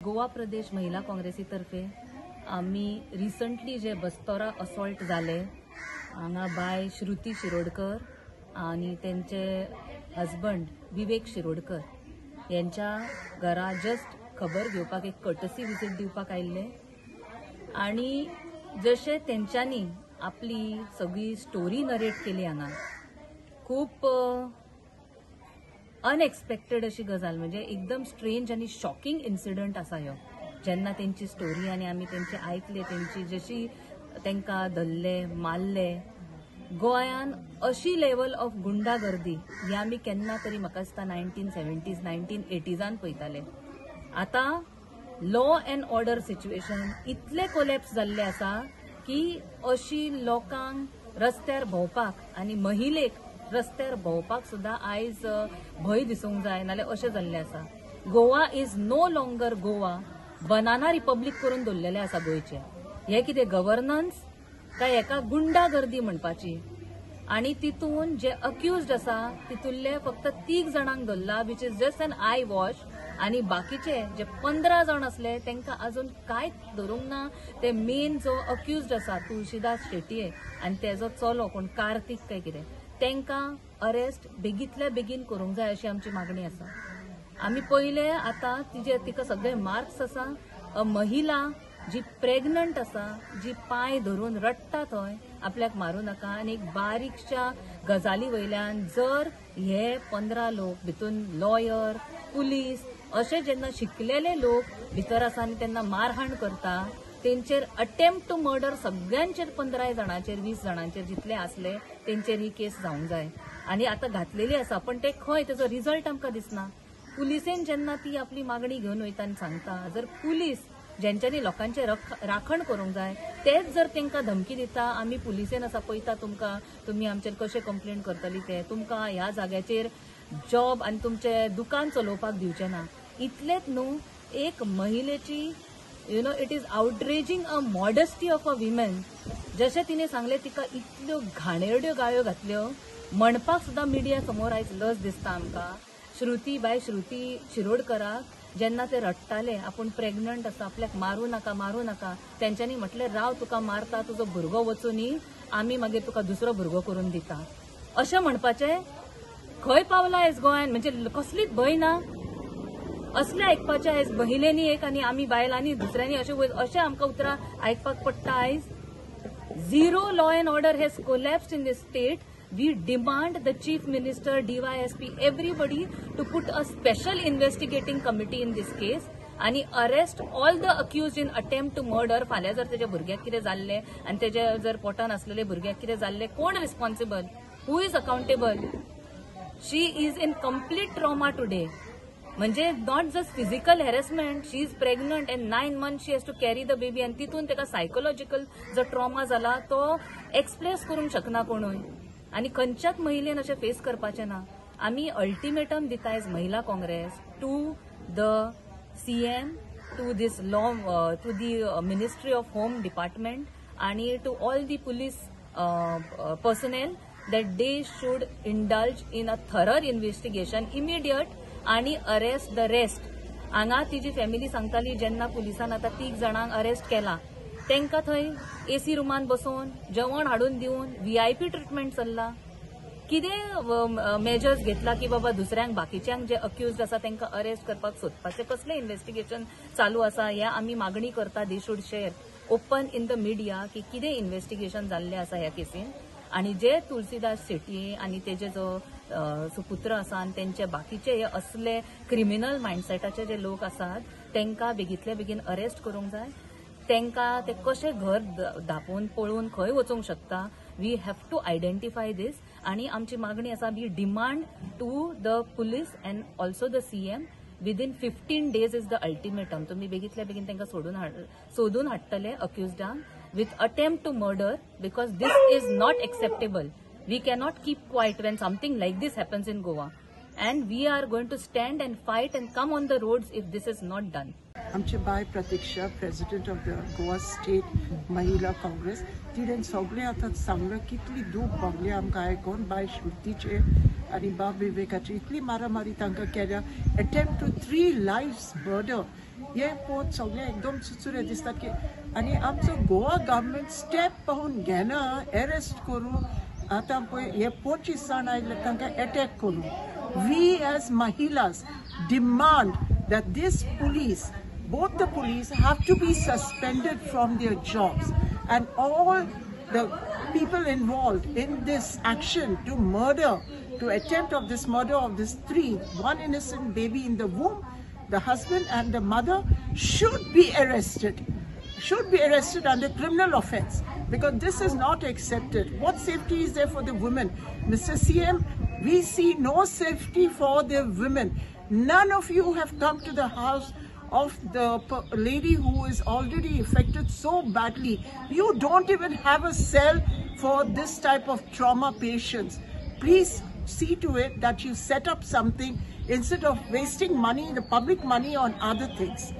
गोवा प्रदेश महिला काँग्रेसीतर्फे आम्ही रिसंटली जे बस्तोरा असॉल्ट जाले हांगा बाय श्रुती शिरोडकर आणि त्यांचे हजबंड विवेक शिरोडकर यांच्या घरा जस्ट खबर घेवपाक एक कर्टसी विजीट दिवपाक आयिल्ले आणि जशे तेंच्यांनी आपली सगळी स्टोरी नरेट केली हांगा खूप अनएक्सपेक्टेड अशी गजाल म्हणजे एकदम स्ट्रेंज आणि शॉकिंग इन्सिडंट आसा ह्यो जेन्ना तेंची स्टोरी आणि आमी तेंचे आयकले तेंची जशी तेंका धरले मारले गोंयान अशी लेवल ऑफ गुंडागर्दी ही आमी केन्ना तरी म्हाका दिसता 1970s 1980s पळयताले. आता लॉ अँड ऑर्डर सिच्युएशन इतले कोलॅप्स जाल्ले आसा की अशी लोकांक रस्त्यार भोंवपाक आनी महिलेक रस्त्यार भोंवपाक सुद्धा आयज भंय दिसूंक जाय नाल्यार अशें जाल्लें आसा. Goa is no longer Goa banana republic करून दवरलेले आसा गोंयचे. हे कितें गव्हर्नन्स काय हेका गुंडागर्दी म्हणपाची आणि तितून जे अक्युज्ड आसा तितूंतले फक्त 3 जाणांक धरला which is just an eyewash आणि बाकीचे जे 15 जण असले तांकां अजून कांयच धरूंक ना. ते मेन जो अक्युज्ड आसा तुळशीदास शेटये आणि तेजो चलो कोण कार्तिक काय कितें तांकां अरेस्ट बेगीतल्या बेगीन करूंक जाय अशी आमची मागणी आसा. आमी पयले आतां तिका सगळे मार्क्स आसा. महिला जी प्रेग्नंट आसा जी पांय धरून रडटा थंय आपल्याक मारूं नाका आनी एक बारीकशा गजाली वयल्यान जर हे 15 लोक भितून लॉयर पुलीस अशे जेन्ना शिकलेले लोक भितर आसा आनी तेन्ना मारहाण करता तेंचेर अटेम्प्ट टू मर्डर सगळ्यांचेर 15 जाणांचेर 20 जाणांचेर जितले आसले तेंचेर ही केस जावंक जाय आनी आतां घातलेली आसा. पण ते खंय तेजो रिजल्ट आमकां दिसना. पुलिसेन जेन्ना ती आपली मागणी घेवन वयता आनी सांगता जर पुलीस ज्यांच्यानी लोकांचे राखण करूंक जाय तेच जर तांकां धमकी दिता आमी पुलिसेन आसा पळयता तुमकां तुमी आमचेर कशें कंप्लेंट करतली ते तुमकां ह्या जाग्याचेर जॉब आनी तुमचें दुकान चलोवपाक दिवचें ना इतलेच न्हू. एक महिलेची it is outraging a modesty of a women जशें तिने सांगले तिका इतल्यो घाणेरड्यो गाळ्यो घातल्यो म्हणपाक सुद्दां मिडिया समोर आयज लज दिसता आमकां. श्रुती शिरोडकराक जेन्ना ते रडटाले आपूण प्रेग्नंट आसा आपल्याक मारूं नाका तेंच्यांनी म्हटलें राव तुका मारता तुजो भुरगो वचूनी आमी मागीर तुका दुसरो भुरगो करून दिता अशें म्हणपाचें खंय पावला आयज गोंयान. म्हणजे कसलीच भंय ना असलें आयकपाचें आयज महिलेनी एक आनी आमी बायलांनी दुसऱ्यांनी अशें आमकां उतरां आयकपाक पडटा. आयज zero law and order has collapsed in this state. We demand the Chief Minister, DYSP, everybody to put a special investigating committee in this case and arrest all the accused in attempt to murder. फाल्यां जर तेज्या भुरग्याक कितें जाल्लें आनी तेज्या जर पोटान आसलेले भुरग्याक कितें जाल्लें कोण responsible who is accountable. She is in complete trauma today. म्हणजे not just physical harassment she is pregnant and 9 months she has to carry the baby आनी तितून तेका सायकोलॉजिकल जो ट्रॉमा जाला तो एक्सप्रेस करूंक शकना कोणूय आणि खंयच्याच महिलेन अशें फेस करपाचें ना. आमी अल्टिमेटम दिता एज महिला Congress to the CM, to this law to the ministry of home department आणि to all the police personnel that they should indulge in a thorough investigation immediate आणि अरेस्ट द रेस्ट. हांगा तिची family सांगताली जेन्ना पुलिसान आतां 3 जाणांक arrest केला तांकां थंय AC रुमान बसोवन जेवण हाडून दिवन VIP ट्रिटमेंट चल्ला. कितें मेजर्स घेतला की बाबा दुसऱ्यांक बाकीच्यांक जे अक्युज्ड आसा तांकां अरेस्ट करपाक सोदपाचें कसलें इन्व्हेस्टिगेशन चालू आसा हे आमी मागणी करता. They should share open in the media की कितें इन्व्हेस्टिगेशन जाल्लें आसा ह्या केसीन आणि जे तुळशीदास शेटये आणि तेजे जो सुपुत्र आसा आणि तेंचे बाकीचे हे असले क्रिमिनल मायंडसेटाचे जे लोक आसात तांकां बेगीतल्या बेगीन अरेस्ट करूंक जाय. तांकां ते कशें घर धांपून पळोवन खंय वचूंक शकता. We have to identify this आणि आमची मागणी आसा we demand to the police and also the CM within 15 days is the ultimatum. तुम्ही बेगीतल्या बेगीन तांकां सोदून हाडटले अक्युज्डांक with attempt to murder because this is not acceptable. We cannot keep quiet when something like this happens in Goa and we are going to stand and fight and come on the roads if this is not done. आमचे by Pratiksha president of the Goa state Mahila Congress तिणें सगळें आतां सांगलें कितली दूख भोगली आमकां आयकून bye श्रुतीचे आनी बाब विवेकाची इतली मारामारी तांकां केल्या. अटेम्प्ट टू 3 lives मर्डर हे पोत सगळे एकदम सुचुरे दिसतात की आणि आमचो गोवा गव्हर्मेंट स्टेप पाहून घेना अरेस्ट करू आता पळय हे 25 जाण आयले तांकां अटॅक करू वी एज महिलास demand that this police, both the police have to be suspended from their jobs and all the people involved in this action to murder, to attempt of this murder of this one innocent baby in the womb, the husband and the mother should be arrested under criminal offense because this is not accepted. What safety is there for the women? Mr. CM, we see no safety for the women. None of you have come to the house of the lady who is already affected so badly. You don't even have a cell for this type of trauma patients. Please see to it that you set up something instead of wasting money, the public money on other things.